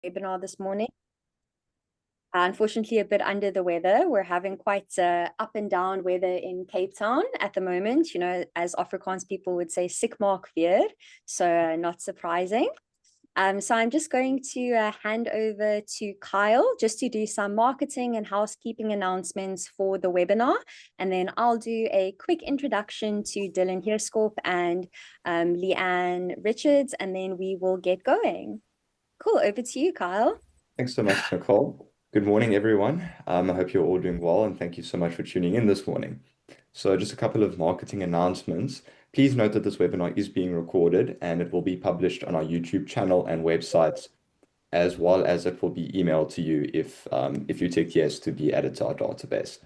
webinar this morning. Unfortunately, a bit under the weather. We're having quite up and down weather in Cape Town at the moment. You know, as Afrikaans people would say, sick mark weer. So not surprising. So I'm just going to hand over to Kyle just to do some marketing and housekeeping announcements for the webinar. And then I'll do a quick introduction to Dilen Heerskorp and Leigh-Anne Richards, and then we will get going. Cool, over to you, Kyle. Thanks so much, Nicole. Good morning, everyone. I hope you're all doing well, and thank you so much for tuning in this morning. So just a couple of marketing announcements. Please note that this webinar is being recorded and it will be published on our YouTube channel and websites, as well as it will be emailed to you if you tick yes to be added to our database.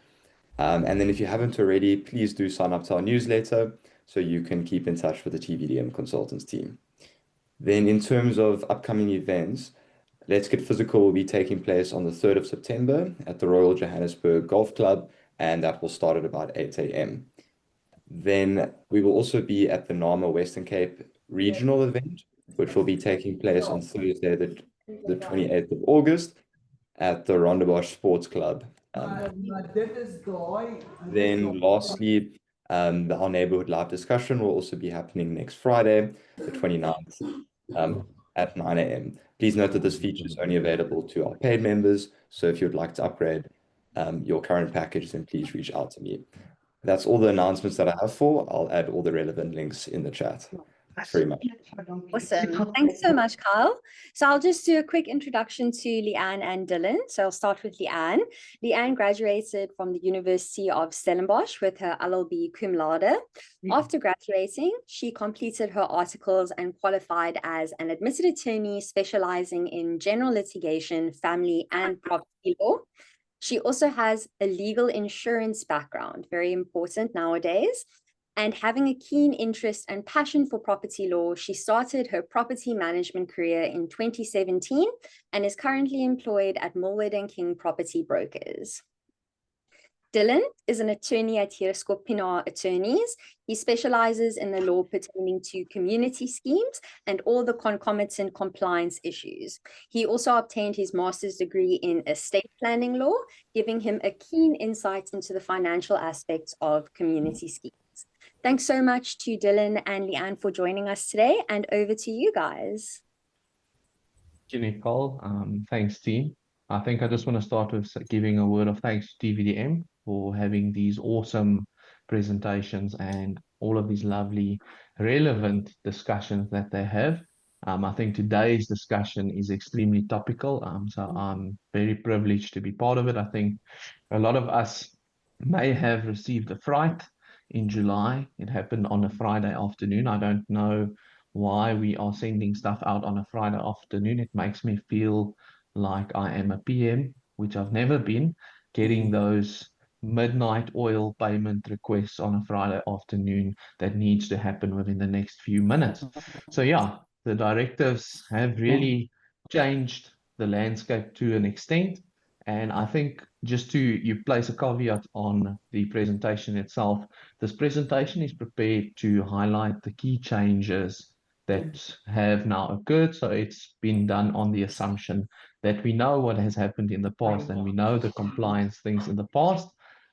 And then if you haven't already, please do sign up to our newsletter so you can keep in touch with the TVDM Consultants team. Then in terms of upcoming events, Let's Get Physical will be taking place on the 3rd of September at the Royal Johannesburg Golf Club, and that will start at about 8 a.m. Then we will also be at the NAMA Western Cape regional event, which will be taking place on Thursday, the 28th of August at the Rondebosch Sports Club. Then lastly, our neighborhood live discussion will also be happening next Friday, the 29th, at 9 a.m. Please note that this feature is only available to our paid members, so if you'd like to upgrade your current package, then please reach out to me. That's all the announcements that I have for. I'll add all the relevant links in the chat. Thanks very much. Awesome. Thanks so much, Kyle. So I'll just do a quick introduction to Leigh-Anne and Dilen. So I'll start with Leigh-Anne. Leigh-Anne graduated from the University of Stellenbosch with her LLB cum laude. After graduating, she completed her articles and qualified as an admitted attorney specializing in general litigation, family, and property law. She also has a legal insurance background, very important nowadays. And having a keen interest and passion for property law, she started her property management career in 2017 and is currently employed at Milward and King Property Brokers. Dilen is an attorney at Heerskorp Pienaar Attorneys. He specializes in the law pertaining to community schemes and all the concomitant compliance issues. He also obtained his master's degree in estate planning law, giving him a keen insight into the financial aspects of community schemes. Thanks so much to Dilen and Leigh-Anne for joining us today, and over to you guys. Thank you, Nicole. Thanks, team. I think I just want to start with giving a word of thanks to TVDM for having these awesome presentations and all of these lovely, relevant discussions that they have. I think today's discussion is extremely topical, so I'm very privileged to be part of it. I think a lot of us may have received a fright in July. It happened on a Friday afternoon. I don't know why we are sending stuff out on a Friday afternoon. It makes me feel like I am a PM, which I've never been, getting those midnight oil payment requests on a Friday afternoon that needs to happen within the next few minutes. So yeah, the directives have really changed the landscape to an extent. And I think just to you place a caveat on the presentation itself, this presentation is prepared to highlight the key changes that have now occurred. So it's been done on the assumption that we know what has happened in the past and we know the compliance things in the past.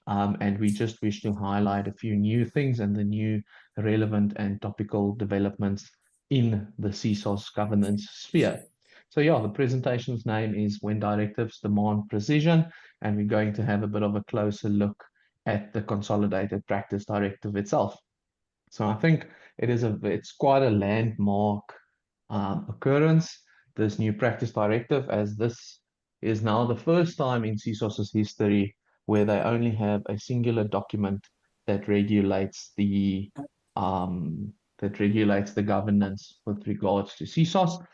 And we just wish to highlight a few new things and the new relevant and topical developments in the CSOS governance sphere. So yeah, the presentation's name is When Directives Demand Precision, and we're going to have a bit of a closer look at the Consolidated Practice Directive itself. So I think it's quite a landmark occurrence, this new practice directive, as this is now the first time in CSOS's history where they only have a singular document that regulates the governance with regards to CSOS.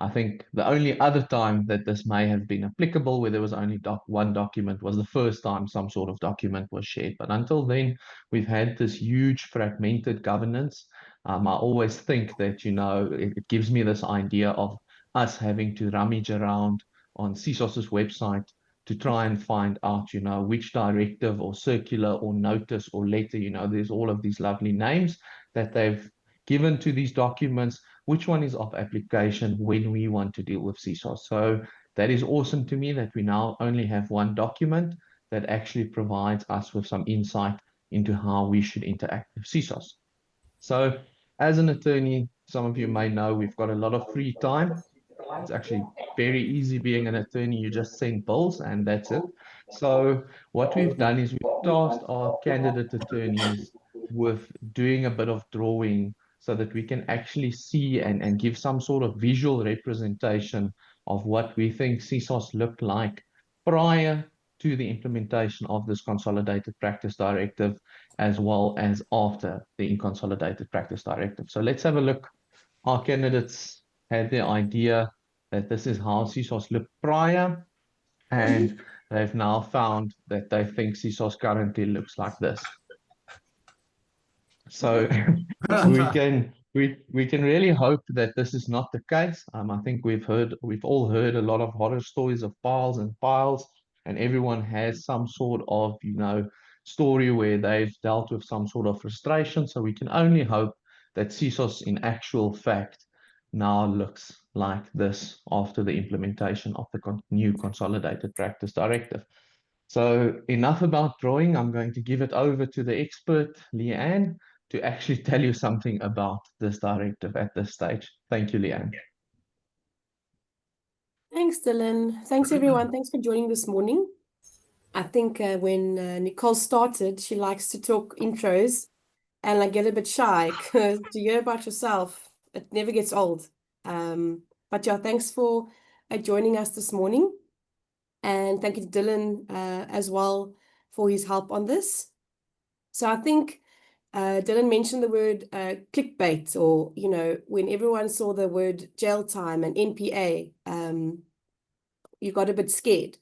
I think the only other time that this may have been applicable, where there was only one document, was the first time some sort of document was shared. But until then, we've had this huge fragmented governance. I always think that, you know, it gives me this idea of us having to rummage around on CSOS's website to try and find out, you know, which directive or circular or notice or letter, you know, there's all of these lovely names that they've given to these documents. which one is of application when we want to deal with CSOS. So that is awesome to me that we now only have one document that actually provides us with some insight into how we should interact with CSOS. So as an attorney, some of you may know we've got a lot of free time. It's actually very easy being an attorney. You just send bills and that's it. So what we've done is we've tasked our candidate attorneys with doing a bit of drawing so that we can actually see and give some sort of visual representation of what we think CSOS looked like prior to the implementation of this consolidated practice directive, as well as after the consolidated practice directive. So let's have a look. Our candidates had the idea that this is how CSOS looked prior, and they've now found that they think CSOS currently looks like this. So we can really hope that this is not the case. I think we've all heard a lot of horror stories of piles and piles, and everyone has some sort of story where they've dealt with some sort of frustration. So we can only hope that CSOS in actual fact now looks like this after the implementation of the new consolidated practice directive. So enough about drawing. I'm going to give it over to the expert, Leigh-Anne, to actually tell you something about this directive at this stage. Thank you, Leigh-Anne. Thanks, Dilen. Thanks, everyone. Thanks for joining this morning. I think when Nicole started, she likes to talk intros, and I get a bit shy because to hear about yourself, it never gets old. But yeah, thanks for joining us this morning. And thank you to Dilen as well for his help on this. So I think Dilen mentioned the word clickbait, or, when everyone saw the word jail time and NPA, you got a bit scared.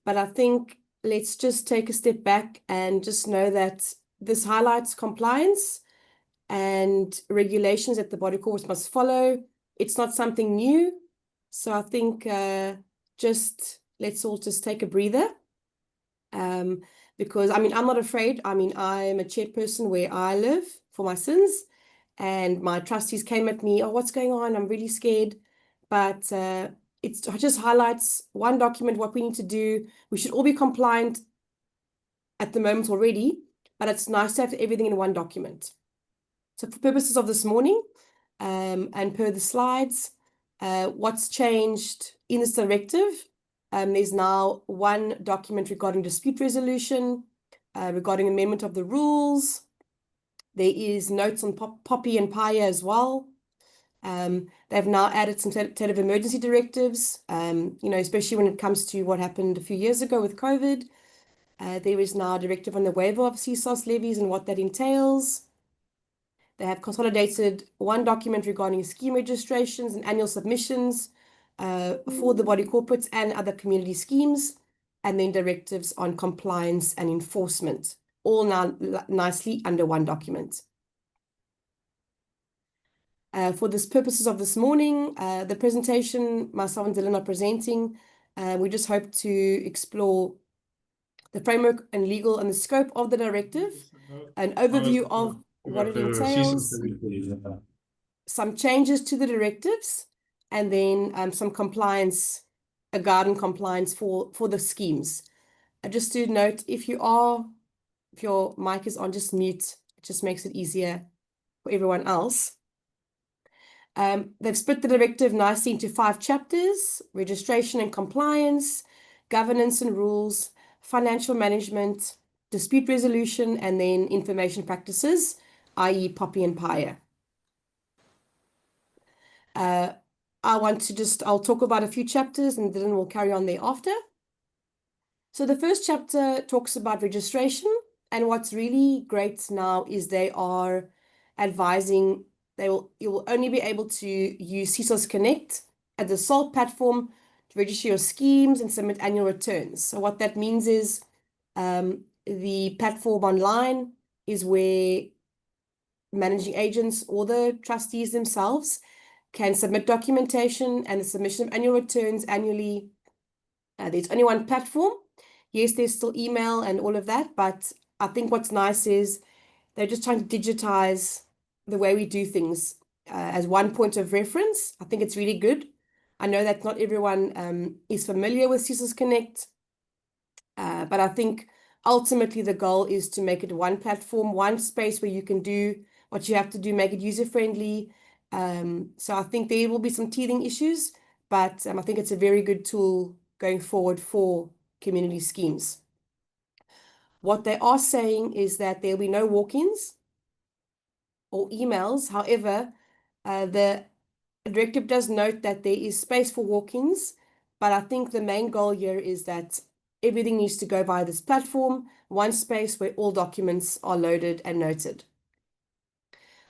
But I think let's just take a step back and just know that this highlights compliance and regulations that the body corporates must follow. It's not something new. So I think let's all just take a breather. Because I'm not afraid. I'm a chairperson where I live for my sins, and my trustees came at me, oh, what's going on? I'm really scared. But it just highlights one document, what we need to do. We should all be compliant at the moment already, but it's nice to have everything in one document. So for purposes of this morning, and per the slides, what's changed in this directive? There's now one document regarding dispute resolution, regarding amendment of the rules. There is notes on Poppy and Paya as well. They've now added some state of emergency directives, especially when it comes to what happened a few years ago with COVID. There is now a directive on the waiver of CSOS levies and what that entails. They have consolidated one document regarding scheme registrations and annual submissions for the body corporates and other community schemes, and then directives on compliance and enforcement, all now nicely under one document. For the purposes of this morning, the presentation, myself and Dilen are presenting, we just hope to explore the framework and legal and the scope of the directive, an overview of what it entails, some changes to the directives, and then some compliance, a garden compliance for the schemes. Just to note, if your mic is on, just mute. It just makes it easier for everyone else. They've split the directive nicely into 5 chapters: registration and compliance, governance and rules, financial management, dispute resolution, and then information practices, i.e. Poppy and Paya. I'll talk about a few chapters and then we'll carry on thereafter. So the first chapter talks about registration, and what's really great now is they are advising you will only be able to use CSOS Connect as the sole platform to register your schemes and submit annual returns. So what that means is the platform online is where managing agents or the trustees themselves can submit documentation and the submission of annual returns annually. There's only one platform. Yes, there's still email and all of that, but I think what's nice is they're just trying to digitize the way we do things. as one point of reference. I think it's really good. I know that not everyone is familiar with CSOS Connect, but I think ultimately the goal is to make it one platform, one space where you can do what you have to do, make it user-friendly. So I think there will be some teething issues, but I think it's a very good tool going forward for community schemes. What they are saying is that there will be no walk-ins or emails. However, the directive does note that there is space for walk-ins, but I think the main goal here is that everything needs to go via this platform, one space where all documents are loaded and noted.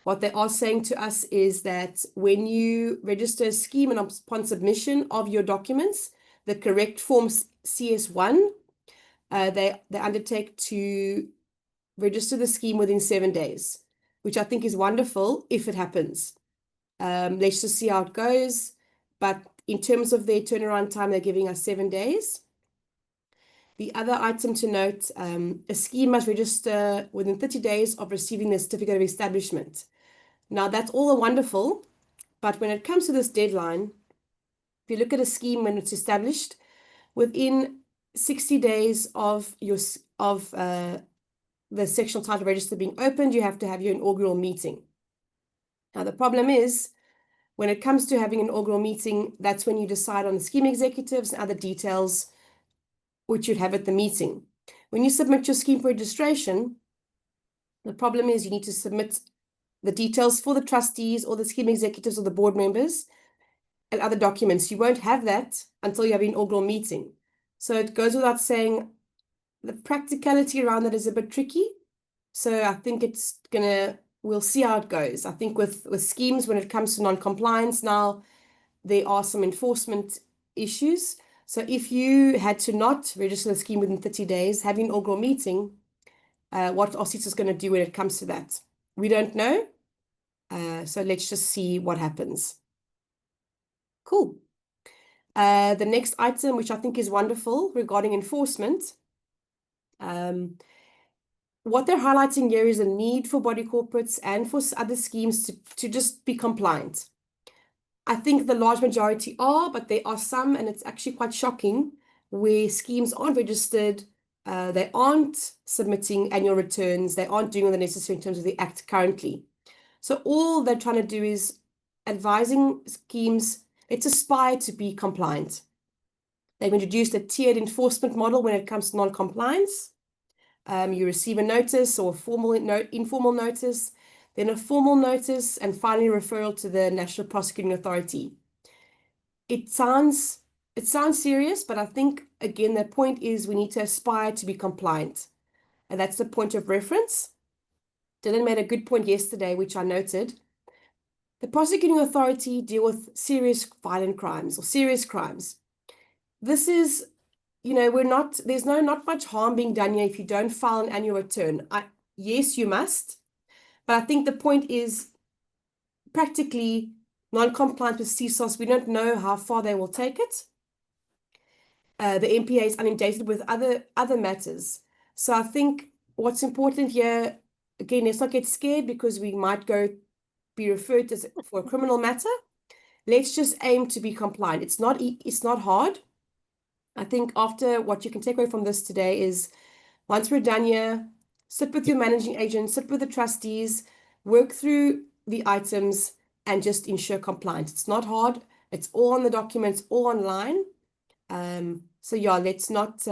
What they are saying to us is that when you register a scheme and upon submission of your documents, the correct form CS1, they undertake to register the scheme within 7 days, which I think is wonderful if it happens. Let's just see how it goes. But in terms of their turnaround time, they're giving us 7 days. The other item to note, a scheme must register within 30 days of receiving the certificate of establishment. Now, that's all wonderful, but when it comes to this deadline, if you look at a scheme when it's established, within 60 days of the sectional title register being opened, you have to have your inaugural meeting. Now, the problem is, when it comes to having an inaugural meeting, that's when you decide on the scheme executives and other details which you'd have at the meeting. When you submit your scheme for registration, the problem is you need to submit the details for the trustees or the scheme executives or the board members and other documents. You won't have that until you have an inaugural meeting. So it goes without saying, the practicality around that is a bit tricky. So I think we'll see how it goes. I think with schemes, when it comes to non-compliance now, there are some enforcement issues. So if you had to not register the scheme within 30 days, having an inaugural meeting, what are CSOS going to do when it comes to that? We don't know. So let's just see what happens. Cool. The next item, which I think is wonderful regarding enforcement, what they're highlighting here is a need for body corporates and for other schemes to just be compliant. I think the large majority are, but there are some, and it's actually quite shocking, where schemes aren't registered, they aren't submitting annual returns, they aren't doing all the necessary in terms of the Act currently. So all they're trying to do is advising schemes, let's aspire to be compliant. They've introduced a tiered enforcement model when it comes to non-compliance. You receive a notice or informal notice, then a formal notice, and finally referral to the National Prosecuting Authority. It sounds serious, but I think, again, the point is we need to aspire to be compliant. And that's the point of reference. Dilen made a good point yesterday, which I noted. The prosecuting authority deal with serious violent crimes or serious crimes. This is, there's not much harm being done here if you don't file an annual return. Yes, you must. But I think the point is practically non-compliant with CSOS. We don't know how far they will take it. The MPA is inundated with other matters. So I think what's important here, again, let's not get scared because we might be referred to for a criminal matter. Let's just aim to be compliant. It's not hard. I think after what you can take away from this today is once we're done here, sit with your managing agent, sit with the trustees, work through the items and just ensure compliance. It's not hard. It's all on the documents, all online. So yeah, let's not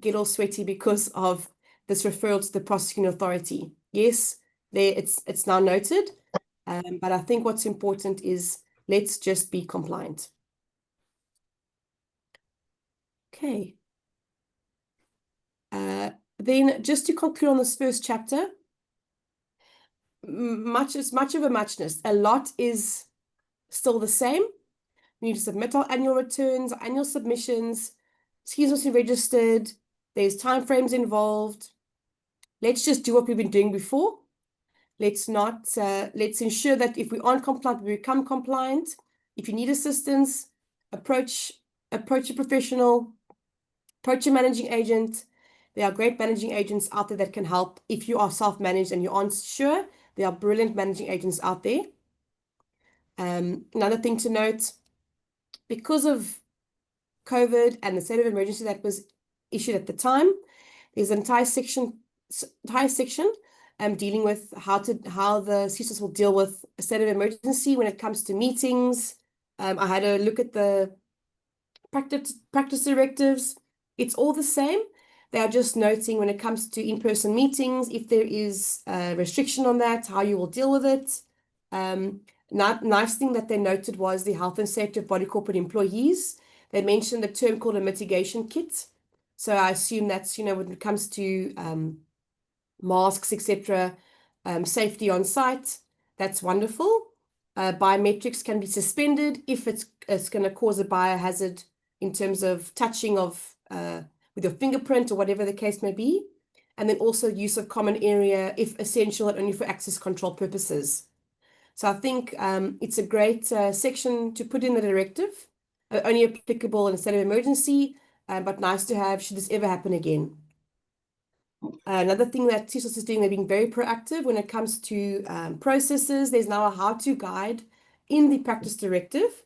get all sweaty because of this referral to the prosecuting authority. Yes, it's now noted, but I think what's important is let's just be compliant. Okay. Then just to conclude on this first chapter, much of a muchness. A lot is still the same. We need to submit our annual returns, our annual submissions. Schemes must be registered. There's timeframes involved. Let's just do what we've been doing before. Let's ensure that if we aren't compliant, we become compliant. If you need assistance, approach a professional, approach a managing agent. There are great managing agents out there that can help. If you are self-managed and you aren't sure, there are brilliant managing agents out there. Another thing to note, because of COVID and the state of emergency that was issued at the time, there's an entire section dealing with how the CSOS will deal with a state of emergency when it comes to meetings. I had a look at the practice directives. It's all the same. They are just noting when it comes to in-person meetings, if there is a restriction on that, how you will deal with it. Nice thing that they noted was the health and safety of body corporate employees. They mentioned a term called a mitigation kit. So I assume that's, when it comes to masks, etc., safety on site. That's wonderful. Biometrics can be suspended if it's going to cause a biohazard in terms of touching of with your fingerprint or whatever the case may be. And then also use of common area if essential and only for access control purposes. So I think it's a great section to put in the directive, only applicable in a state of emergency, but nice to have should this ever happen again. Another thing that CSOS is doing, they're being very proactive when it comes to processes. There's now a how-to guide in the practice directive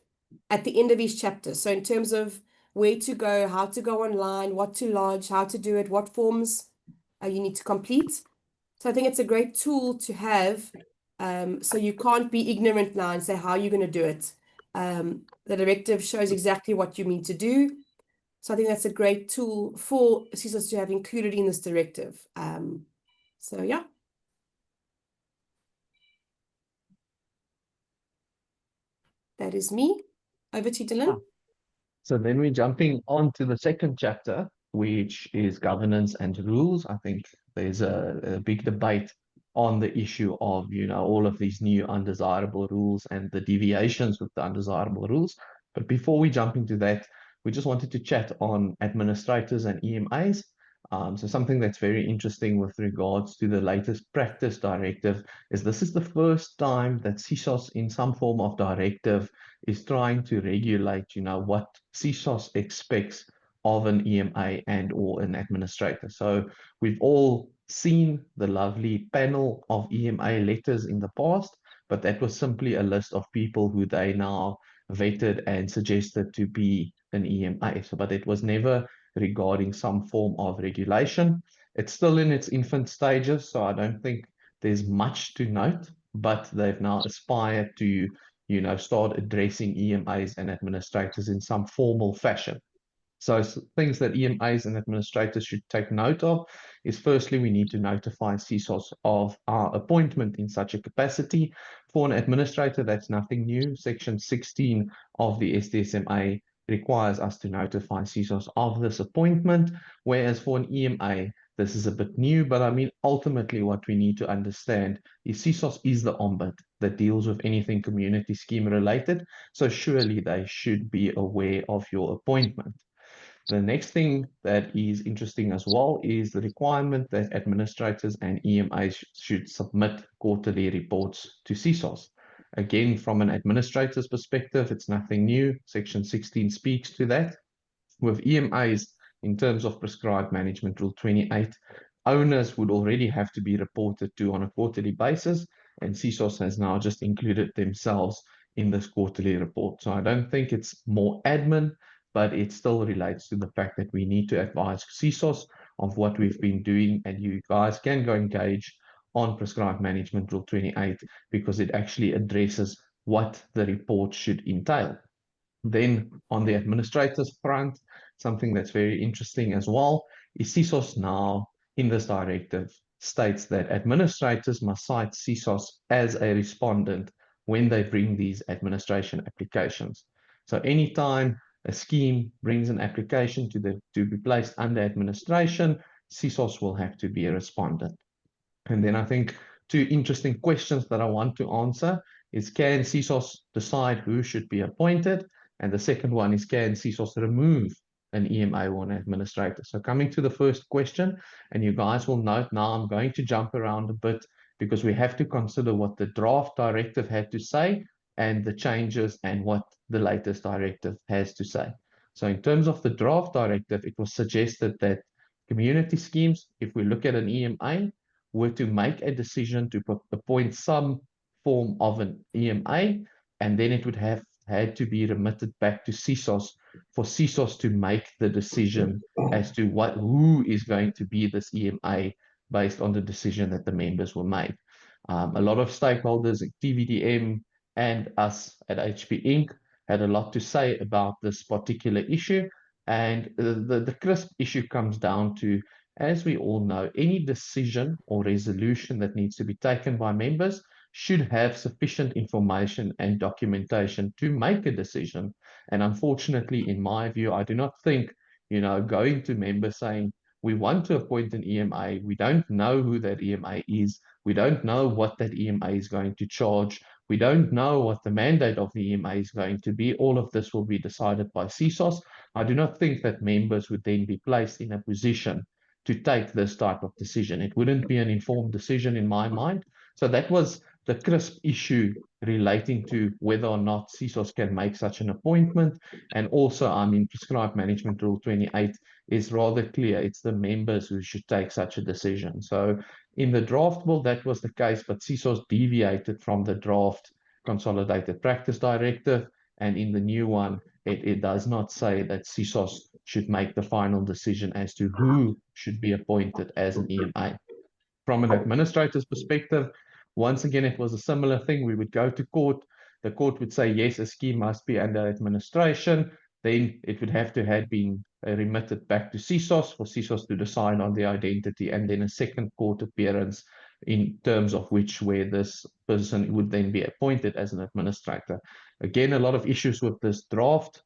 at the end of each chapter. So in terms of where to go, how to go online, what to lodge, how to do it, what forms you need to complete. So I think it's a great tool to have, so you can't be ignorant now and say how you're going to do it. The directive shows exactly what you need to do. So I think that's a great tool for CSOS to have included in this directive. So yeah. That is me. Over to you, Dilen. So then we're jumping on to the second chapter, which is governance and rules. I think there's a big debate on the issue of, all of these new undesirable rules and the deviations with the undesirable rules. But before we jump into that, we just wanted to chat on administrators and EMAs. So something that's very interesting with regards to the latest practice directive is this is the first time that CSOS in some form of directive is trying to regulate, what CSOS expects of an EMA and or an administrator. So we've all seen the lovely panel of EMA letters in the past, but that was simply a list of people who they now vetted and suggested to be an EMA. So, but it was never regarding some form of regulation. It's still in its infant stages, so I don't think there's much to note, but they've now aspired to, start addressing EMAs and administrators in some formal fashion. So things that EMAs and administrators should take note of is firstly, we need to notify CSOS of our appointment in such a capacity. For an administrator, that's nothing new. Section 16 of the STSMA requires us to notify CSOS of this appointment, whereas for an EMA, this is a bit new, but I mean, ultimately what we need to understand is CSOS is the ombud that deals with anything community scheme related, so surely they should be aware of your appointment. The next thing that is interesting as well is the requirement that administrators and EMAs should submit quarterly reports to CSOS. Again, from an administrator's perspective, it's nothing new. Section 16 speaks to that. With EMAs, in terms of prescribed management rule 28, owners would already have to be reported to on a quarterly basis, and CSOS has now just included themselves in this quarterly report. So I don't think it's more admin, but it still relates to the fact that we need to advise CSOS of what we've been doing, and you guys can go engage on prescribed management rule 28 because it actually addresses what the report should entail. Then on the administrator's front, something that's very interesting as well is CSOS now in this directive states that administrators must cite CSOS as a respondent when they bring these administration applications. So anytime a scheme brings an application to be placed under administration, CSOS will have to be a respondent. And then I think two interesting questions that I want to answer is, can CSOS decide who should be appointed? And the second one is, can CSOS remove an EMA or an administrator? So coming to the first question, and you guys will note now I'm going to jump around a bit because we have to consider what the draft directive had to say and the changes and what the latest directive has to say. So in terms of the draft directive, it was suggested that community schemes, if we look at an EMA, were to make a decision to appoint some form of an EMA, and then it would have had to be remitted back to CSOS for CSOS to make the decision as to who is going to be this EMA based on the decision that the members were made. A lot of stakeholders, TVDM and us at HP Inc. had a lot to say about this particular issue. And the crisp issue comes down to, as we all know, any decision or resolution that needs to be taken by members should have sufficient information and documentation to make a decision. And unfortunately, in my view, I do not think, going to members saying, we want to appoint an EMA, we don't know who that EMA is, we don't know what that EMA is going to charge, we don't know what the mandate of the EMA is going to be. All of this will be decided by CSOS. I do not think that members would then be placed in a position to take this type of decision. It wouldn't be an informed decision in my mind. So that was the crisp issue relating to whether or not CSOS can make such an appointment. And also, Prescribed Management Rule 28 is rather clear. It's the members who should take such a decision. So in the draft bill, that was the case, but CSOS deviated from the draft Consolidated Practice Directive. And in the new one, it does not say that CSOS should make the final decision as to who should be appointed as an EMA. From an administrator's perspective, once again, it was a similar thing. We would go to court. The court would say, yes, a scheme must be under administration. Then it would have to have been remitted back to CSOS for CSOS to decide on the identity, and then a second court appearance in terms of where this person would then be appointed as an administrator. Again, a lot of issues with this draft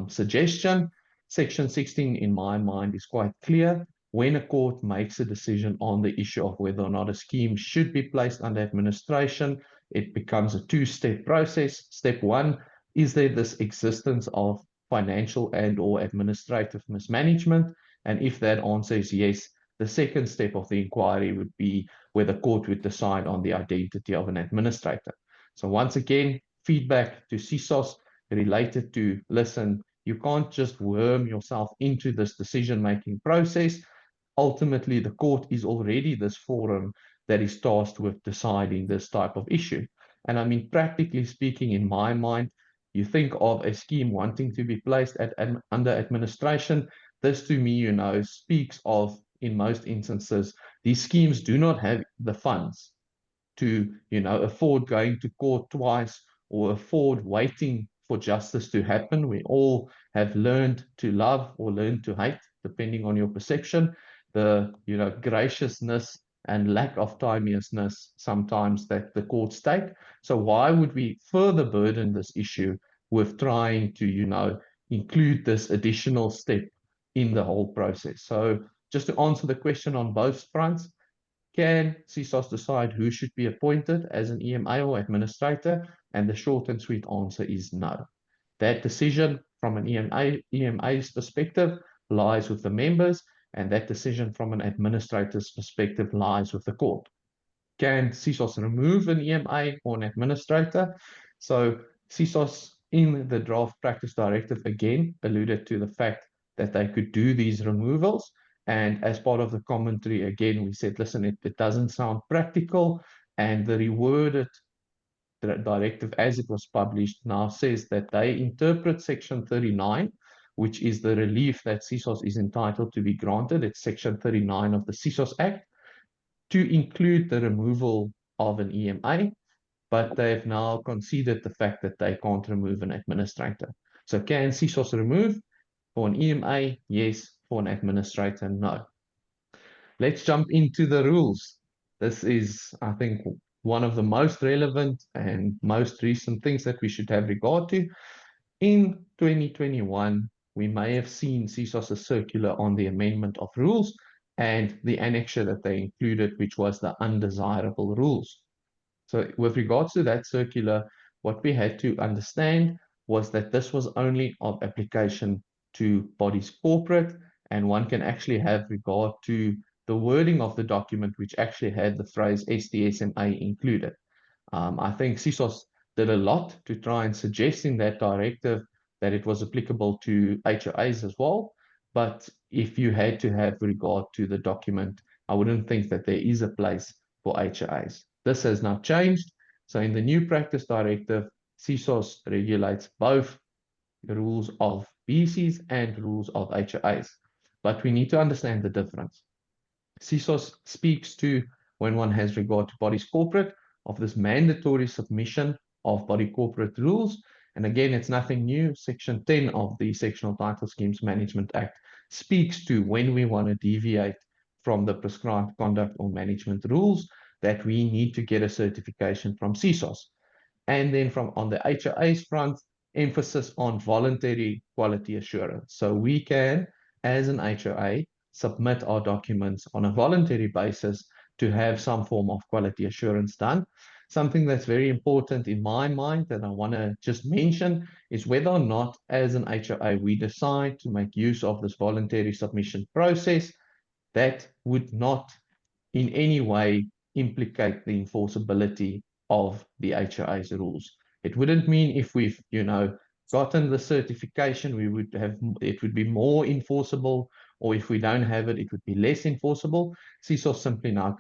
suggestion. Section 16, in my mind, is quite clear. When a court makes a decision on the issue of whether or not a scheme should be placed under administration, it becomes a two-step process. Step one, is there this existence of financial and/or administrative mismanagement? And if that answer is yes, the second step of the inquiry would be where the court would decide on the identity of an administrator. So once again, feedback to CSOS related to, listen, you can't just worm yourself into this decision-making process. Ultimately, the court is already this forum that is tasked with deciding this type of issue. And practically speaking, in my mind, you think of a scheme wanting to be placed under administration. This to me, speaks of, in most instances, these schemes do not have the funds to, afford going to court twice or afford waiting for justice to happen. We all have learned to love or learned to hate, depending on your perception, the, graciousness and lack of timeousness sometimes that the courts take. So why would we further burden this issue with trying to, include this additional step in the whole process? So just to answer the question on both fronts, can CSOS decide who should be appointed as an EMA or administrator? And the short and sweet answer is no. That decision from an EMA's perspective lies with the members, and that decision from an administrator's perspective lies with the court. Can CSOS remove an EMA or an administrator? So CSOS in the draft practice directive again alluded to the fact that they could do these removals. And as part of the commentary, again, we said, listen, it doesn't sound practical. And the reworded directive as it was published now says that they interpret Section 39, which is the relief that CSOS is entitled to be granted. It's Section 39 of the CSOS Act, to include the removal of an EMA, but they've now conceded the fact that they can't remove an administrator. So can CSOS remove? For an EMA, yes. For an administrator, no. Let's jump into the rules. This is, I think, one of the most relevant and most recent things that we should have regard to. In 2021, we may have seen CSOS's circular on the amendment of rules and the annexure that they included, which was the undesirable rules. So with regards to that circular, what we had to understand was that this was only of application to bodies corporate, and one can actually have regard to the wording of the document, which actually had the phrase STSMA included. I think CSOS did a lot to try and suggest in that directive that it was applicable to HOAs as well. But if you had to have regard to the document, I wouldn't think that there is a place for HOAs. This has now changed. So in the new practice directive, CSOS regulates both the rules of BCs and rules of HOAs, but we need to understand the difference. CSOS speaks to, when one has regard to bodies corporate, of this mandatory submission of body corporate rules. And again, it's nothing new. Section 10 of the Sectional Title Schemes Management Act speaks to when we want to deviate from the prescribed conduct or management rules, that we need to get a certification from CSOS. And then from on the HOA's front, emphasis on voluntary quality assurance. So we can, as an HOA, submit our documents on a voluntary basis to have some form of quality assurance done. Something that's very important in my mind that I want to just mention is whether or not, as an HOA, we decide to make use of this voluntary submission process, that would not in any way implicate the enforceability of the HOA's rules. It wouldn't mean if we've, gotten the certification, it would be more enforceable, or if we don't have it, it would be less enforceable. CSOS simply now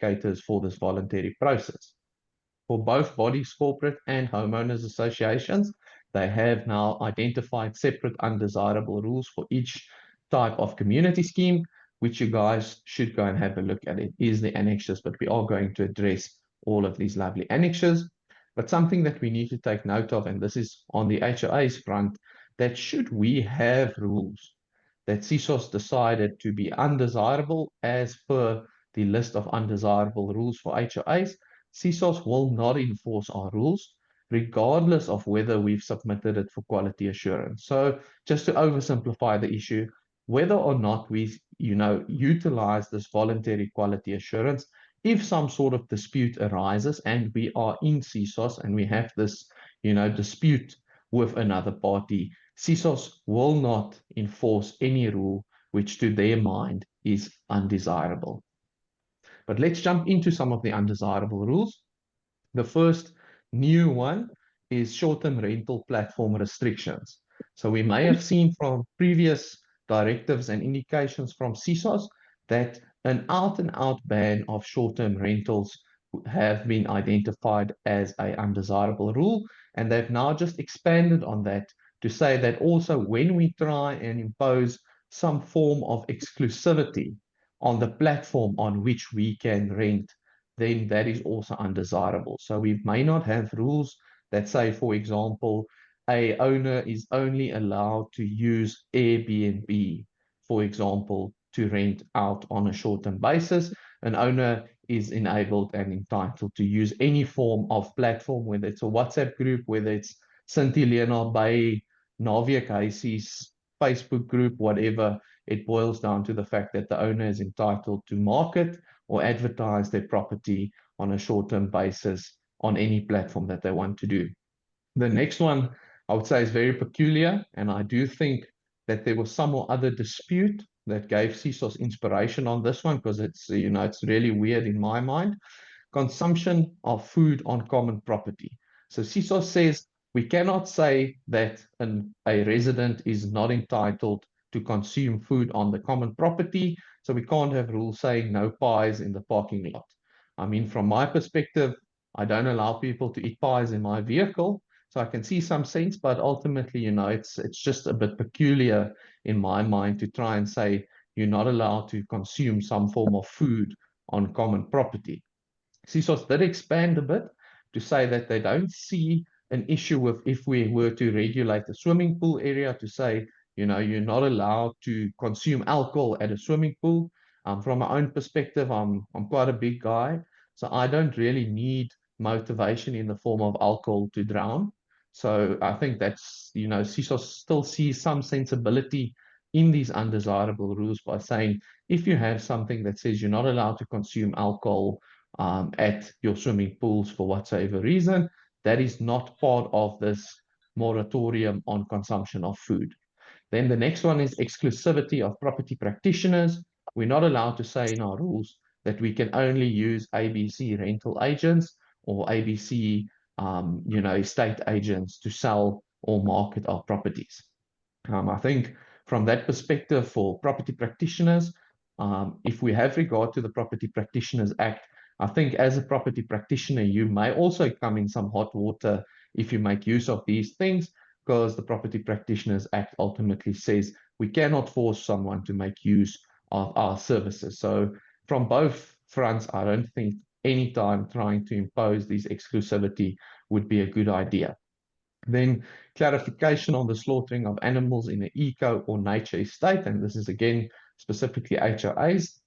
caters for this voluntary process. For both bodies corporate and homeowners associations, they have now identified separate undesirable rules for each type of community scheme, which you guys should go and have a look at. It is the annexures, but we are going to address all of these lovely annexures. But something that we need to take note of, and this is on the HOA's front, that should we have rules that CSOS decided to be undesirable as per the list of undesirable rules for HOAs, CSOS will not enforce our rules, regardless of whether we've submitted it for quality assurance. So just to oversimplify the issue, whether or not we, utilize this voluntary quality assurance, if some sort of dispute arises and we are in CSOS and we have this, dispute with another party, CSOS will not enforce any rule which to their mind is undesirable. But let's jump into some of the undesirable rules. The first new one is short-term rental platform restrictions. So we may have seen from previous directives and indications from CSOS that an out-and-out ban of short-term rentals have been identified as an undesirable rule, and they've now just expanded on that to say that also when we try and impose some form of exclusivity on the platform on which we can rent, then that is also undesirable. So we may not have rules that say, for example, a owner is only allowed to use Airbnb, for example, to rent out on a short-term basis. An owner is enabled and entitled to use any form of platform, whether it's a WhatsApp group, whether it's St. Helena Bay, Naviek Huisies, Facebook group, whatever. It boils down to the fact that the owner is entitled to market or advertise their property on a short-term basis on any platform that they want to do. The next one I would say is very peculiar, and I do think that there was some or other dispute that gave CSOS inspiration on this one, because it's, it's really weird in my mind. Consumption of food on common property. So CSOS says we cannot say that a resident is not entitled to consume food on the common property. So we can't have rules saying no pies in the parking lot. I mean, from my perspective, I don't allow people to eat pies in my vehicle. So I can see some sense, but ultimately, it's just a bit peculiar in my mind to try and say you're not allowed to consume some form of food on common property. CSOS did expand a bit to say that they don't see an issue with if we were to regulate the swimming pool area to say, you're not allowed to consume alcohol at a swimming pool. From my own perspective, I'm quite a big guy, so I don't really need motivation in the form of alcohol to drown. So I think that's, CSOS still sees some sensibility in these undesirable rules by saying, if you have something that says you're not allowed to consume alcohol at your swimming pools for whatsoever reason, that is not part of this moratorium on consumption of food. Then the next one is exclusivity of property practitioners. We're not allowed to say in our rules that we can only use ABC rental agents or ABC estate agents to sell or market our properties. I think from that perspective for property practitioners, if we have regard to the Property Practitioners Act, I think as a property practitioner, you may also come in some hot water if you make use of these things, because the Property Practitioners Act ultimately says we cannot force someone to make use of our services. So from both fronts, I don't think any time trying to impose this exclusivity would be a good idea. Then clarification on the slaughtering of animals in an eco or nature estate, and this is again specifically HOAs.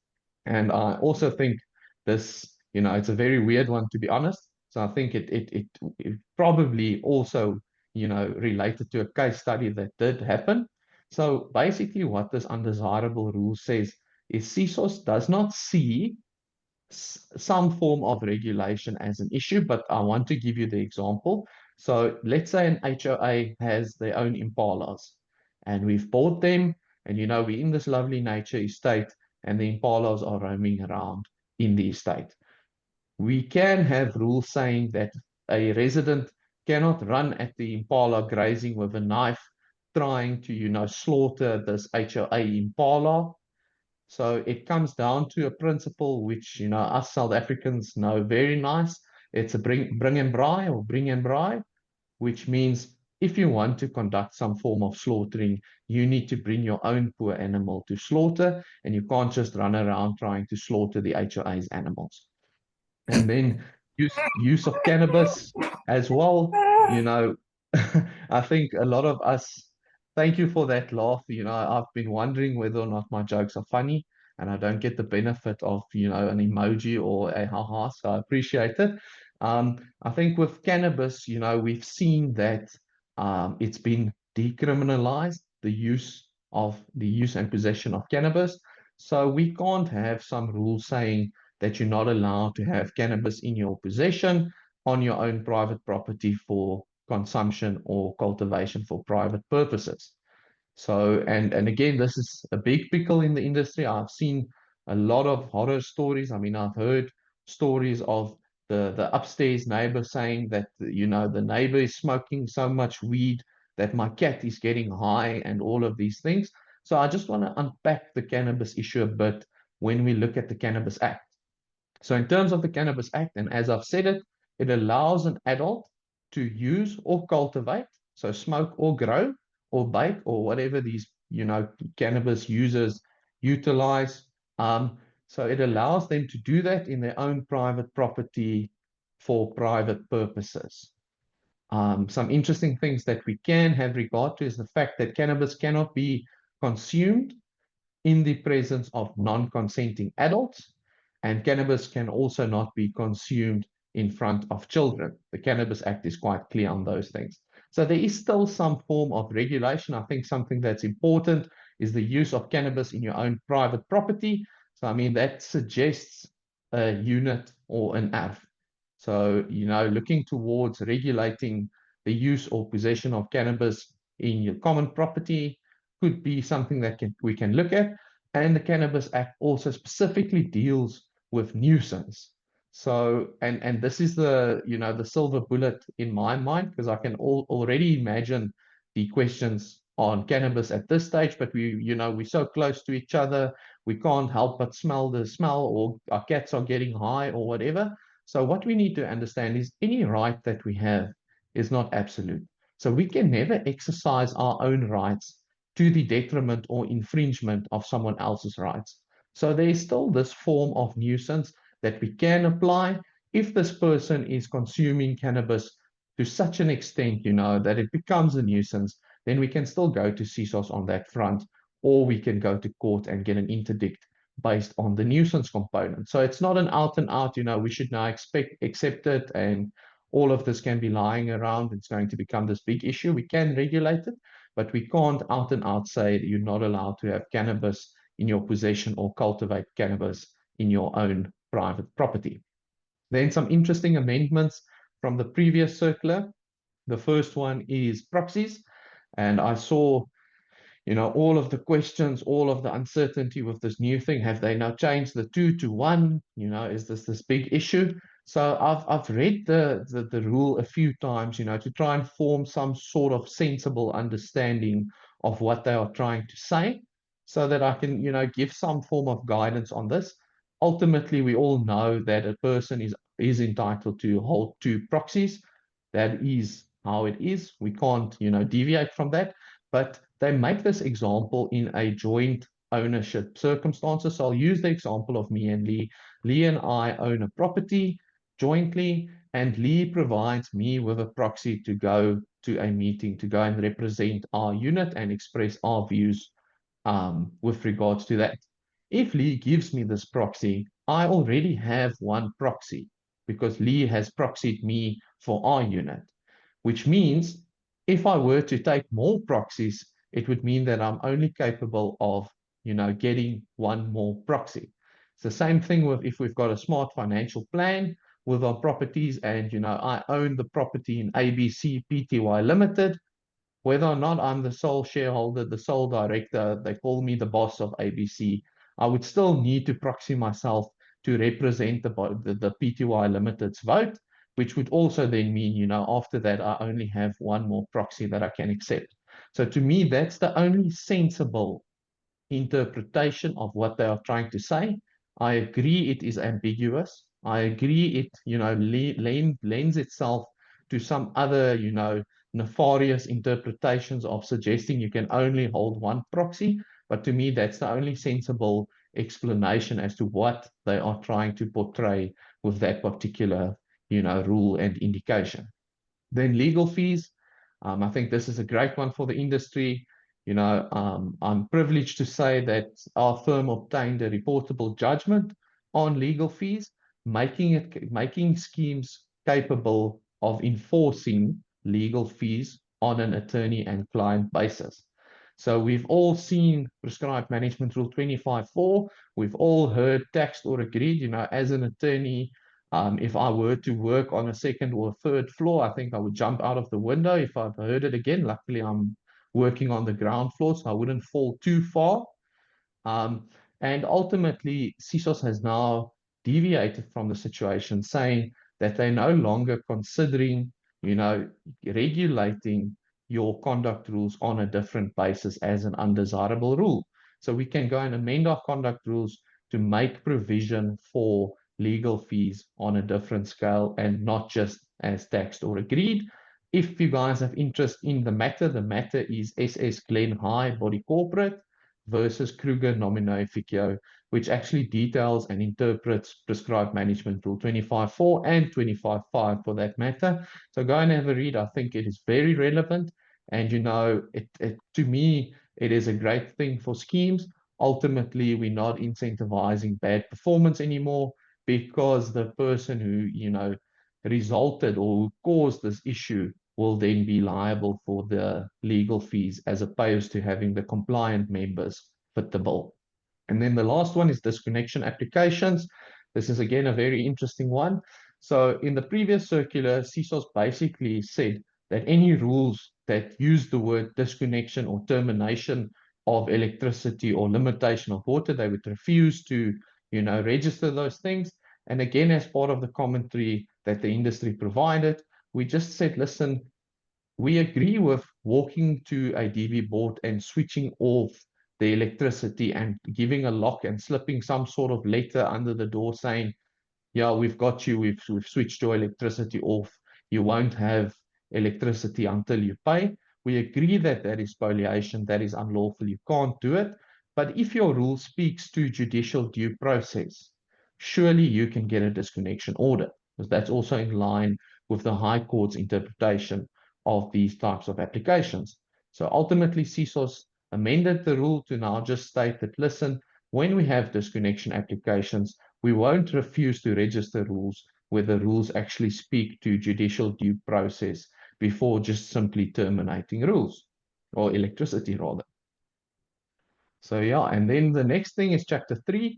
And I also think this, it's a very weird one, to be honest. So I think it probably also, related to a case study that did happen. So basically what this undesirable rule says is CSOS does not see some form of regulation as an issue, but I want to give you the example. So let's say an HOA has their own impalas, and we've bought them, and we're in this lovely nature estate, and the impalas are roaming around in the estate. We can have rules saying that a resident cannot run at the impala grazing with a knife, trying to, slaughter this HOA impala. So it comes down to a principle which, us South Africans know very nice. It's a bring and braai, or bring and braai, which means if you want to conduct some form of slaughtering, you need to bring your own poor animal to slaughter, and you can't just run around trying to slaughter the HOA's animals. And then use of cannabis as well. I think a lot of us, thank you for that laugh. I've been wondering whether or not my jokes are funny, and I don't get the benefit of, an emoji or a haha, so I appreciate it. I think with cannabis, we've seen that it's been decriminalized, the use and possession of cannabis. So we can't have some rules saying that you're not allowed to have cannabis in your possession on your own private property for consumption or cultivation for private purposes. So, and again, this is a big pickle in the industry. I've seen a lot of horror stories. I mean, I've heard stories of the upstairs neighbor saying that, the neighbor is smoking so much weed that my cat is getting high, and all of these things. So I just want to unpack the cannabis issue a bit when we look at the Cannabis Act. So in terms of the Cannabis Act, and as I've said it allows an adult to use or cultivate, so smoke or grow or bake or whatever these, cannabis users utilize. So it allows them to do that in their own private property for private purposes. Some interesting things that we can have regard to is the fact that cannabis cannot be consumed in the presence of non-consenting adults, and cannabis can also not be consumed in front of children. The Cannabis Act is quite clear on those things. So there is still some form of regulation. I think something that's important is the use of cannabis in your own private property. So, I mean, that suggests a unit or an ARF. So, looking towards regulating the use or possession of cannabis in your common property could be something that we can look at. And the Cannabis Act also specifically deals with nuisance. So, and this is the, the silver bullet in my mind, because I can already imagine the questions on cannabis at this stage, but we're so close to each other, we can't help but smell the smell, or our cats are getting high or whatever. So what we need to understand is any right that we have is not absolute. So we can never exercise our own rights to the detriment or infringement of someone else's rights. So there is still this form of nuisance that we can apply if this person is consuming cannabis to such an extent, that it becomes a nuisance. Then we can still go to CSOS on that front, or we can go to court and get an interdict based on the nuisance component. So it's not an out and out, we should now accept it, and all of this can be lying around. It's going to become this big issue. We can regulate it, but we can't out and out say you're not allowed to have cannabis in your possession or cultivate cannabis in your own private property. Then some interesting amendments from the previous circular. The first one is proxies, and I saw, all of the questions, all of the uncertainty with this new thing. Have they now changed the 2 to 1? Is this big issue? So I've read the rule a few times, to try and form some sort of sensible understanding of what they are trying to say, so that I can, give some form of guidance on this. Ultimately, we all know that a person is entitled to hold 2 proxies. That is how it is. We can't, deviate from that. But they make this example in a joint ownership circumstances. So I'll use the example of me and Leigh. Leigh and I own a property jointly, and Leigh provides me with a proxy to go to a meeting, to go and represent our unit and express our views with regards to that. If Leigh gives me this proxy, I already have one proxy because Leigh has proxied me for our unit, which means if I were to take more proxies, it would mean that I'm only capable of, getting one more proxy. It's the same thing with if we've got a smart financial plan with our properties and, I own the property in ABC Pty Limited. Whether or not I'm the sole shareholder, the sole director, they call me the boss of ABC, I would still need to proxy myself to represent the Pty Limited's vote, which would also then mean, after that, I only have one more proxy that I can accept. So to me, that's the only sensible interpretation of what they are trying to say. I agree it is ambiguous. I agree it, lends itself to some other, nefarious interpretations of suggesting you can only hold one proxy. But to me, that's the only sensible explanation as to what they are trying to portray with that particular, rule and indication. Then legal fees. I think this is a great one for the industry. I'm privileged to say that our firm obtained a reportable judgment on legal fees, making schemes capable of enforcing legal fees on an attorney and client basis. So we've all seen prescribed management rule 25.4. We've all heard taxed or agreed. As an attorney, if I were to work on a second or third floor, I think I would jump out of the window if I've heard it again. Luckily, I'm working on the ground floor, so I wouldn't fall too far. And ultimately, CSOS has now deviated from the situation, saying that they're no longer considering, regulating your conduct rules on a different basis as an undesirable rule. So we can go and amend our conduct rules to make provision for legal fees on a different scale and not just as taxed or agreed. If you guys have interest in the matter is SS Glen High Body Corporate versus Kruger Nomino Officio, which actually details and interprets prescribed management rule 25.4 and 25.5 for that matter. So go and have a read. I think it is very relevant. And, to me, it is a great thing for schemes. Ultimately, we're not incentivizing bad performance anymore because the person who, resulted or who caused this issue will then be liable for the legal fees as opposed to having the compliant members fit the bill. And then the last one is disconnection applications. This is again a very interesting one. So in the previous circular, CSOS basically said that any rules that use the word disconnection or termination of electricity or limitation of water, they would refuse to, register those things. And again, as part of the commentary that the industry provided, we just said, listen, we agree with walking to a DB board and switching off the electricity and giving a lock and slipping some sort of letter under the door saying, yeah, we've got you, we've switched your electricity off, you won't have electricity until you pay. We agree that that is spoliation, that is unlawful, you can't do it. But if your rule speaks to judicial due process, surely you can get a disconnection order, because that's also in line with the High Court's interpretation of these types of applications. So ultimately, CSOS amended the rule to now just state that, listen, when we have disconnection applications, we won't refuse to register rules where the rules actually speak to judicial due process before just simply terminating rules, or electricity rather. So yeah, and then the next thing is chapter 3.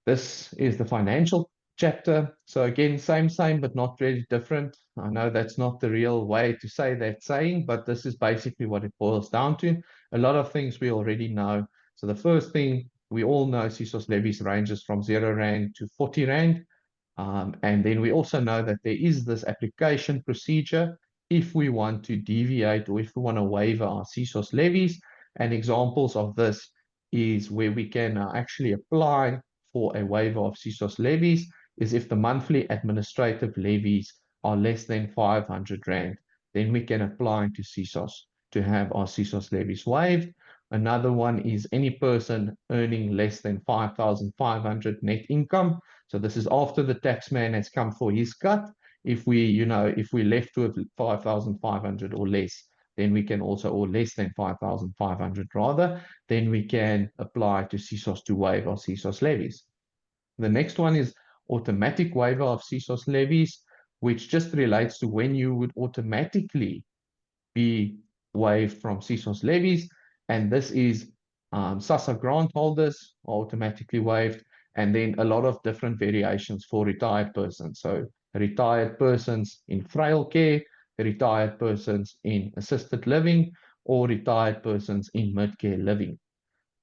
This is the financial chapter. So again, same, but not really different. I know that's not the real way to say that saying, but this is basically what it boils down to. A lot of things we already know. So the first thing, we all know CSOS levies ranges from 0 Rand to 40 Rand. And then we also know that there is this application procedure if we want to deviate or if we want to waiver our CSOS levies. And examples of this is where we can actually apply for a waiver of CSOS levies is if the monthly administrative levies are less than 500 Rand. then we can apply to CSOS to have our CSOS levies waived. Another one is any person earning less than 5,500 net income. So this is after the taxman has come for his cut. If we left with 5,500 or less, then we can also, or less than 5,500 rather, then we can apply to CSOS to waive our CSOS levies. The next one is automatic waiver of CSOS levies, which just relates to when you would automatically be waived from CSOS levies. And this is SASSA grant holders are automatically waived, and then a lot of different variations for retired persons. So retired persons in frail care, retired persons in assisted living, or retired persons in mid-care living.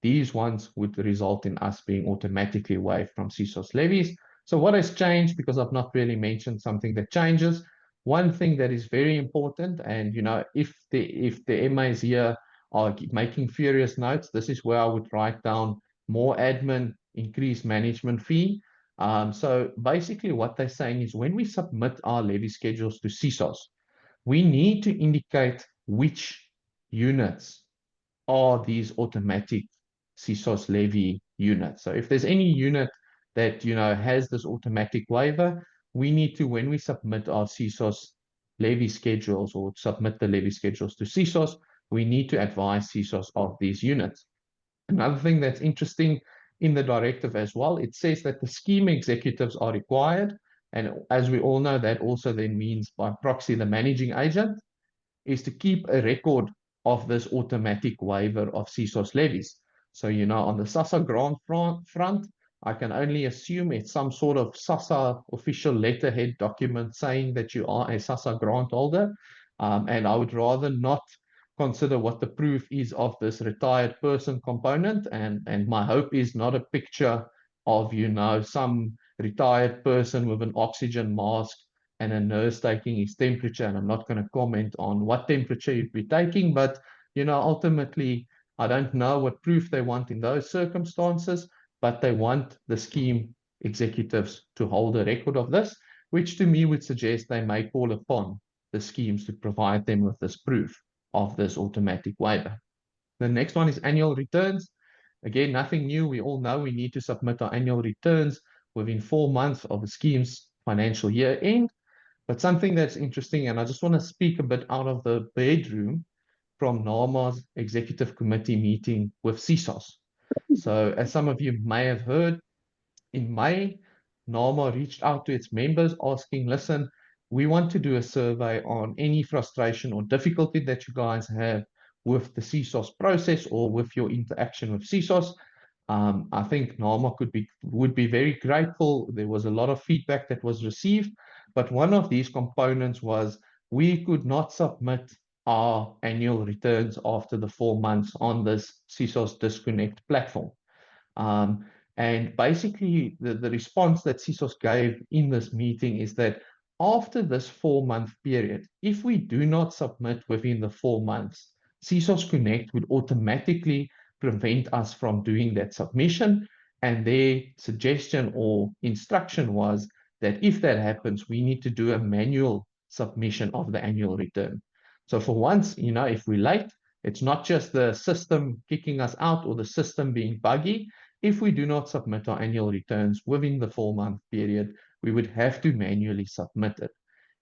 These ones would result in us being automatically waived from CSOS levies. So what has changed, because I've not really mentioned something that changes, one thing that is very important, and if the MAs here are making furious notes, this is where I would write down more admin, increased management fee. So basically what they're saying is when we submit our levy schedules to CSOS, we need to indicate which units are these automatic CSOS levy units. So if there's any unit that has this automatic waiver, we need to, when we submit our CSOS levy schedules or submit the levy schedules to CSOS, we need to advise CSOS of these units. Another thing that's interesting in the directive as well, it says that the scheme executives are required, and as we all know, that also then means by proxy the managing agent is to keep a record of this automatic waiver of CSOS levies. So, on the SASSA grant front, I can only assume it's some sort of SASSA official letterhead document saying that you are a SASSA grant holder. And I would rather not consider what the proof is of this retired person component. And my hope is not a picture of, some retired person with an oxygen mask and a nurse taking his temperature. And I'm not going to comment on what temperature you'd be taking, but, ultimately, I don't know what proof they want in those circumstances, but they want the scheme executives to hold a record of this, which to me would suggest they may call upon the schemes to provide them with this proof of this automatic waiver. The next one is annual returns. Again, nothing new. We all know we need to submit our annual returns within 4 months of a scheme's financial year end. But something that's interesting, and I just want to speak a bit out of the bedroom from NAMA's executive committee meeting with CSOS. So as some of you may have heard, in May, NAMA reached out to its members asking, listen, we want to do a survey on any frustration or difficulty that you guys have with the CSOS process or with your interaction with CSOS. I think NAMA would be very grateful. There was a lot of feedback that was received, but one of these components was we could not submit our annual returns after the 4 months on this CSOS Disconnect platform. And basically, the response that CSOS gave in this meeting is that after this 4-month period, if we do not submit within the 4 months, CSOS Connect would automatically prevent us from doing that submission. And their suggestion or instruction was that if that happens, we need to do a manual submission of the annual return. So for once, if we're late, it's not just the system kicking us out or the system being buggy. If we do not submit our annual returns within the 4-month period, we would have to manually submit it.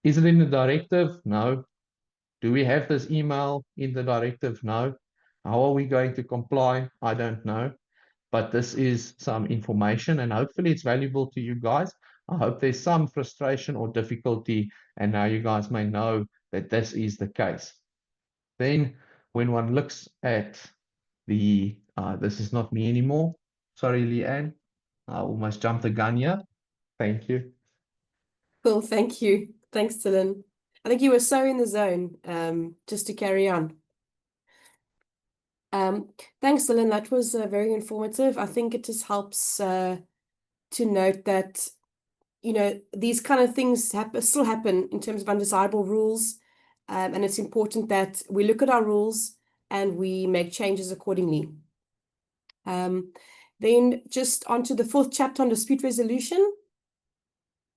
Is it in the directive? No. Do we have this email in the directive? No. How are we going to comply? I don't know. But this is some information, and hopefully it's valuable to you guys. I hope there's some frustration or difficulty, and now you guys may know that this is the case. Then when one looks at the, this is not me anymore. Sorry, Leigh-Anne. I almost jumped the gun here. Thank you. Cool, thank you. Thanks, Dilen. I think you were so in the zone, just to carry on. Thanks, Dilen. That was very informative. I think it just helps to note that, these kind of things still happen in terms of undesirable rules. And it's important that we look at our rules and we make changes accordingly. Then just onto the 4th chapter on dispute resolution.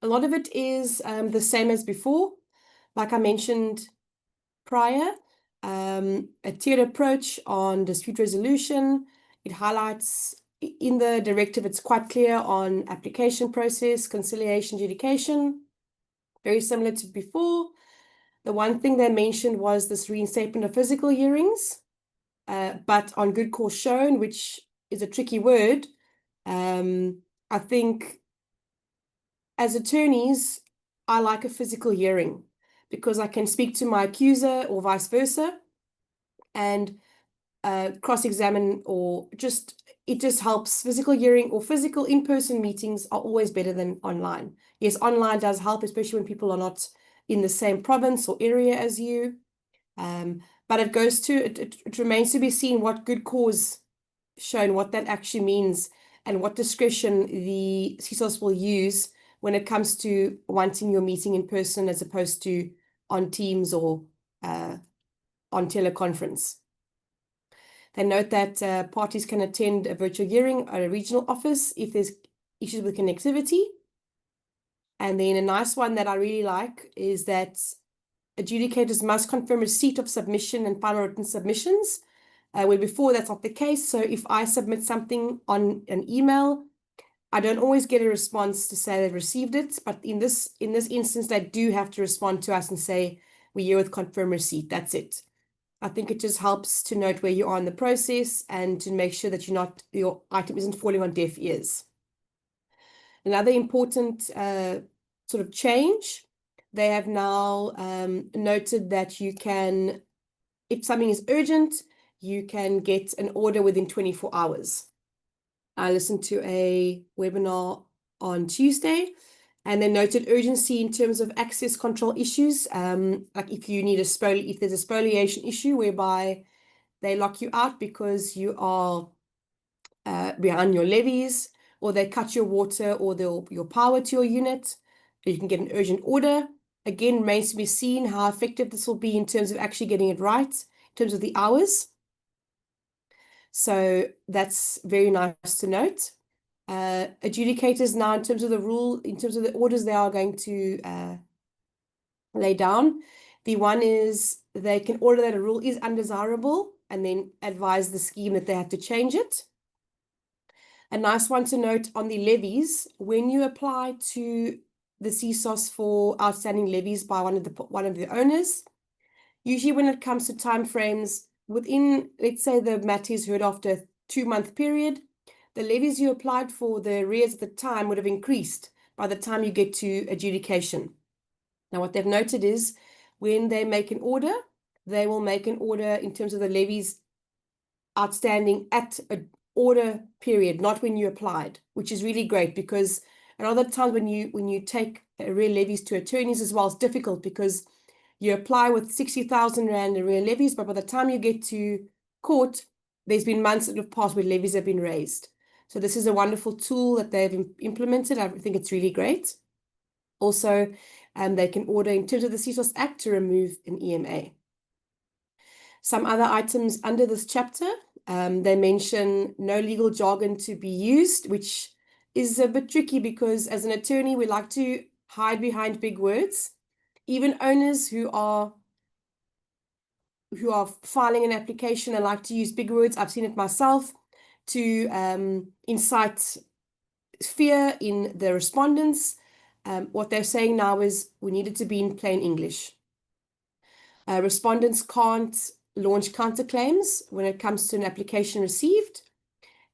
A lot of it is the same as before. Like I mentioned, prior, a tiered approach on dispute resolution. It highlights in the directive, it's quite clear on application process, conciliation, adjudication, very similar to before. The one thing they mentioned was this reinstatement of physical hearings, but on good cause shown, which is a tricky word. I think as attorneys, I like a physical hearing because I can speak to my accuser or vice versa and cross-examine, or it just helps. Physical hearing or physical in-person meetings are always better than online. Yes, online does help, especially when people are not in the same province or area as you. But it remains to be seen what good cause shown, what that actually means, and what discretion the CSOS will use when it comes to wanting your meeting in person as opposed to on Teams or on teleconference. They note that parties can attend a virtual hearing at a regional office if there's issues with connectivity. And then a nice one that I really like is that adjudicators must confirm receipt of submission and final written submissions, where before that's not the case. So if I submit something on an email, I don't always get a response to say they've received it. But in this instance, they do have to respond to us and say, we're here with confirm receipt. That's it. I think it just helps to note where you are in the process and to make sure that your item isn't falling on deaf ears. Another important sort of change, they have now noted that you can, if something is urgent, you can get an order within 24 hours. I listened to a webinar on Tuesday, and they noted urgency in terms of access control issues. Like if you need if there's a spoliation issue whereby they lock you out because you are behind your levies, or they cut your water or your power to your unit, you can get an urgent order. Again, remains to be seen how effective this will be in terms of actually getting it right, in terms of the hours. So that's very nice to note. Adjudicators now, in terms of the orders they are going to lay down, the one is they can order that a rule is undesirable and then advise the scheme that they have to change it. A nice one to note on the levies, when you apply to the CSOS for outstanding levies by one of the owners, usually when it comes to timeframes, within, let's say the matter is heard after a 2-month period, the levies you applied for, the arrears at the time would have increased by the time you get to adjudication. Now, what they've noted is when they make an order, they will make an order in terms of the levies outstanding at a order period, not when you applied, which is really great, because a lot of the times when you take arrear levies to attorneys as well, it's difficult because you apply with 60,000 Rand arrear levies, but by the time you get to court, there's been months that have passed where levies have been raised. So this is a wonderful tool that they've implemented. I think it's really great. Also, they can order in terms of the CSOS Act to remove an EMA. Some other items under this chapter, they mention no legal jargon to be used, which is a bit tricky because as an attorney, we like to hide behind big words. Even owners who are filing an application and like to use big words, I've seen it myself, to incite fear in the respondents. What they're saying now is we need it to be in plain English. Respondents can't launch counterclaims when it comes to an application received.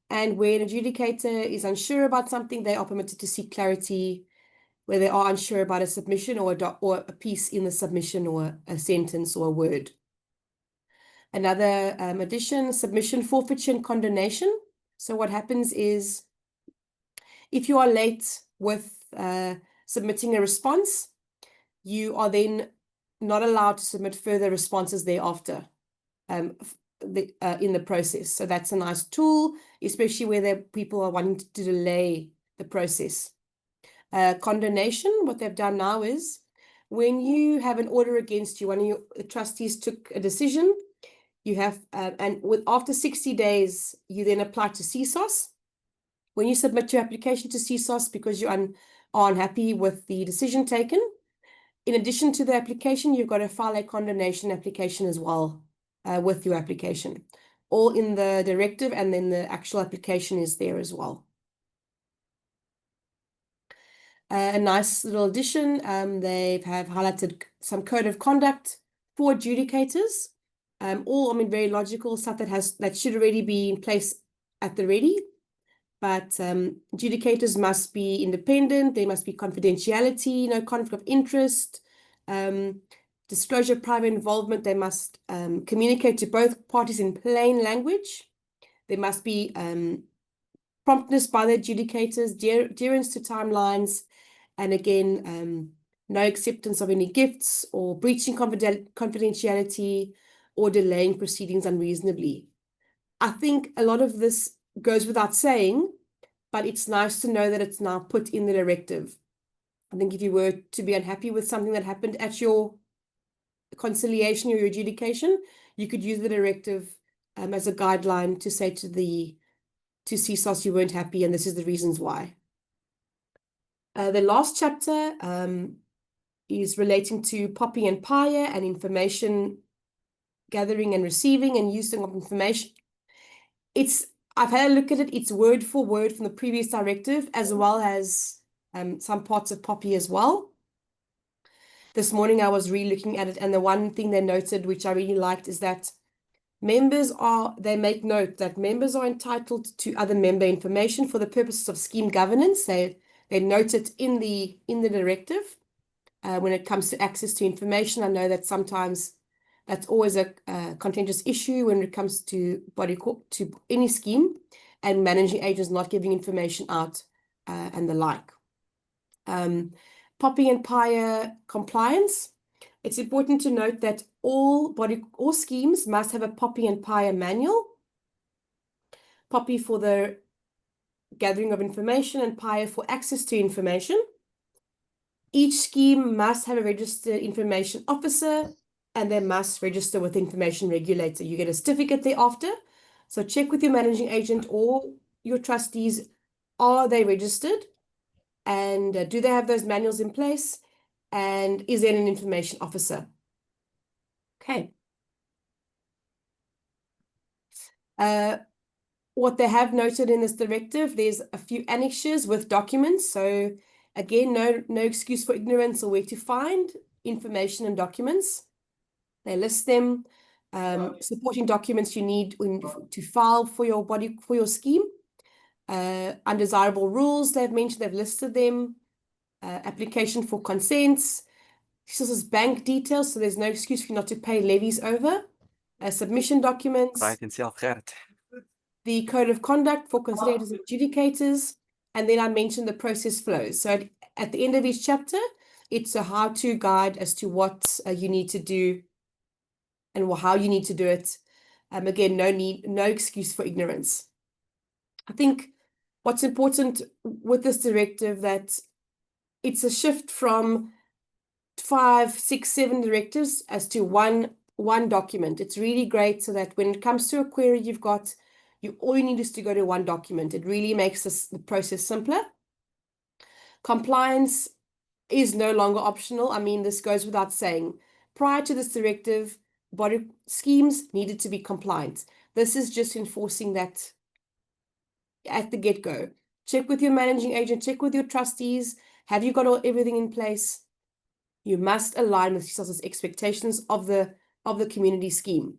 And where an adjudicator is unsure about something, they are permitted to seek clarity where they are unsure about a submission or a piece in the submission or a sentence or a word. Another addition, submission forfeiture and condonation. So what happens is if you are late with submitting a response, you are then not allowed to submit further responses thereafter in the process. So that's a nice tool, especially where people are wanting to delay the process. Condonation, what they've done now is when you have an order against you, one of the trustees took a decision, you have, after 60 days, you then apply to CSOS. When you submit your application to CSOS because you are unhappy with the decision taken, in addition to the application, you've got to file a condonation application as well with your application. All in the directive, and then the actual application is there as well. A nice little addition, they have highlighted some code of conduct for adjudicators. All, I mean, very logical stuff that should already be in place at the ready. But adjudicators must be independent, there must be confidentiality, no conflict of interest, disclosure, private involvement. They must communicate to both parties in plain language. There must be promptness by the adjudicators, adherence to timelines, and again, no acceptance of any gifts or breaching confidentiality or delaying proceedings unreasonably. I think a lot of this goes without saying, but it's nice to know that it's now put in the directive. I think if you were to be unhappy with something that happened at your conciliation or your adjudication, you could use the directive as a guideline to say to CSOS you weren't happy and this is the reasons why. The last chapter is relating to Poppy and Paya and information gathering and receiving and using of information. I've had a look at it. It's word for word from the previous directive, as well as some parts of Poppy as well. This morning I was re-looking at it, and the one thing they noted, which I really liked, is that they make note that members are entitled to other member information for the purposes of scheme governance. They note it in the directive when it comes to access to information. I know that sometimes that's always a contentious issue when it comes to to any scheme and managing agents not giving information out and the like. Poppy and Paya compliance. It's important to note that all schemes must have a Poppy and Paya manual. Poppy for the gathering of information and Paya for access to information. Each scheme must have a registered information officer, and they must register with the information regulator. You get a certificate thereafter. So check with your managing agent or your trustees, are they registered? And do they have those manuals in place? And is there an information officer? Okay. What they have noted in this directive, there's a few annexures with documents. So again, no excuse for ignorance or where to find information and documents. They list them, supporting documents you need to file for your scheme. Undesirable rules they've mentioned, they've listed them. Application for consents. This is bank details, so there's no excuse for you not to pay levies over. Submission documents. The code of conduct for consolidators and adjudicators. And then I mentioned the process flows. So at the end of each chapter, it's a how-to guide as to what you need to do and how you need to do it. Again, no excuse for ignorance. I think what's important with this directive, that it's a shift from 5, 6, 7 directives as to one document. It's really great so that when it comes to a query all you need is to go to one document. It really makes the process simpler. Compliance is no longer optional. I mean, this goes without saying. Prior to this directive, body schemes needed to be compliant. This is just enforcing that at the get-go. Check with your managing agent, check with your trustees. Have you got everything in place? You must align with CSOS's expectations of the community scheme.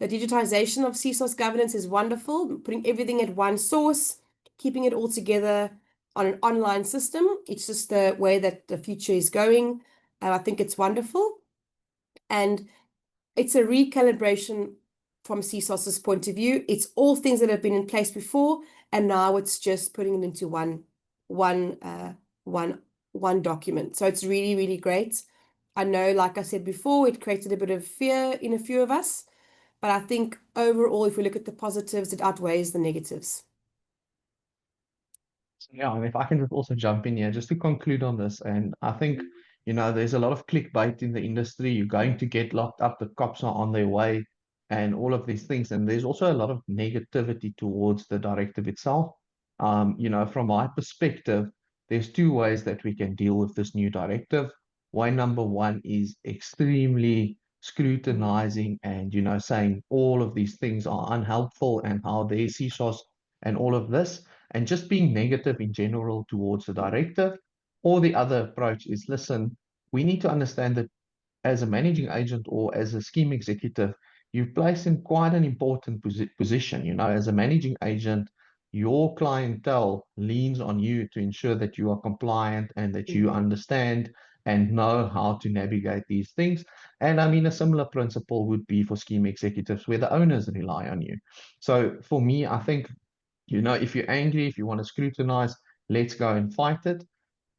The digitization of CSOS governance is wonderful, putting everything at one source, keeping it all together on an online system. It's just the way that the future is going. I think it's wonderful. And it's a recalibration from CSOS's point of view. It's all things that have been in place before, and now it's just putting it into one document. So it's really, really great. I know, like I said before, it created a bit of fear in a few of us, but I think overall, if we look at the positives, it outweighs the negatives. Yeah, and if I can just also jump in here, just to conclude on this, and I think, there's a lot of clickbait in the industry. You're going to get locked up, the cops are on their way, and all of these things. And there's also a lot of negativity towards the directive itself. From my perspective, there's two ways that we can deal with this new directive. way number one is extremely scrutinizing and, you know, saying all of these things are unhelpful and how their CSOS and all of this, and just being negative in general towards the directive. Or the other approach is, listen, we need to understand that as a managing agent or as a scheme executive, you're placed in quite an important position. You know, as a managing agent, your clientele leans on you to ensure that you are compliant and that you understand and know how to navigate these things. And I mean, a similar principle would be for scheme executives where the owners rely on you. So for me, I think, you know, if you're angry, if you want to scrutinize, let's go and fight it.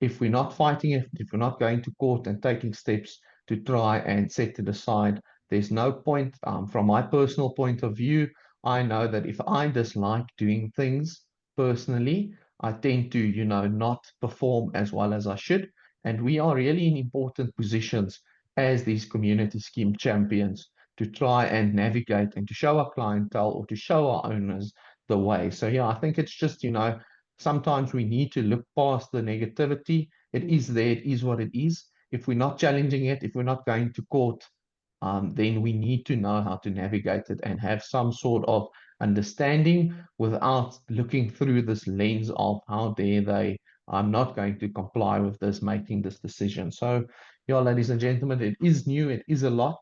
If we're not fighting it, if we're not going to court and taking steps to try and set it aside, there's no point. From my personal point of view, I know that if I dislike doing things personally, I tend to, you know, not perform as well as I should. And we are really in important positions as these community scheme champions to try and navigate and to show our clientele or to show our owners the way. So yeah, I think it's just, you know, sometimes we need to look past the negativity. It is there, it is what it is. If we're not challenging it, if we're not going to court, then we need to know how to navigate it and have some sort of understanding without looking through this lens of how dare they, I'm not going to comply with this, making this decision. So yeah, ladies and gentlemen, it is new, it is a lot.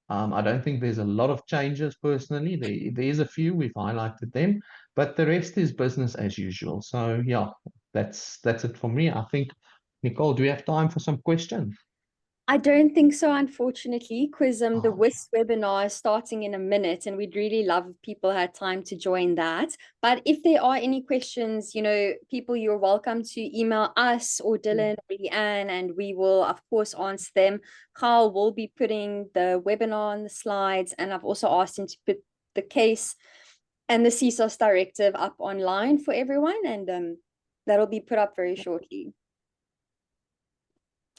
I don't think there's a lot of changes personally. There's a few, we've highlighted them, but the rest is business as usual. So yeah, that's it for me. I think, Nicole, do we have time for some questions? I don't think so, unfortunately, because the Oh. WIS webinar is starting in a minute, and we'd really love if people had time to join that. But if there are any questions, you know, people, you're welcome to email us or Dilen or Leigh-Anne, and we will, of course, answer them. Carl will be putting the webinar on the slides, and I've also asked him to put the case and the CSOS directive up online for everyone, and that'll be put up very shortly.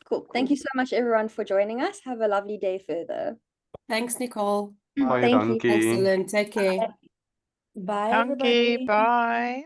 Cool. Thank you so much, everyone, for joining us. Have a lovely day further. Thanks, Nicole. Baie Thank you. Thanks, dankie. Dylan. Take care. Bye, Dankie, everybody. bye.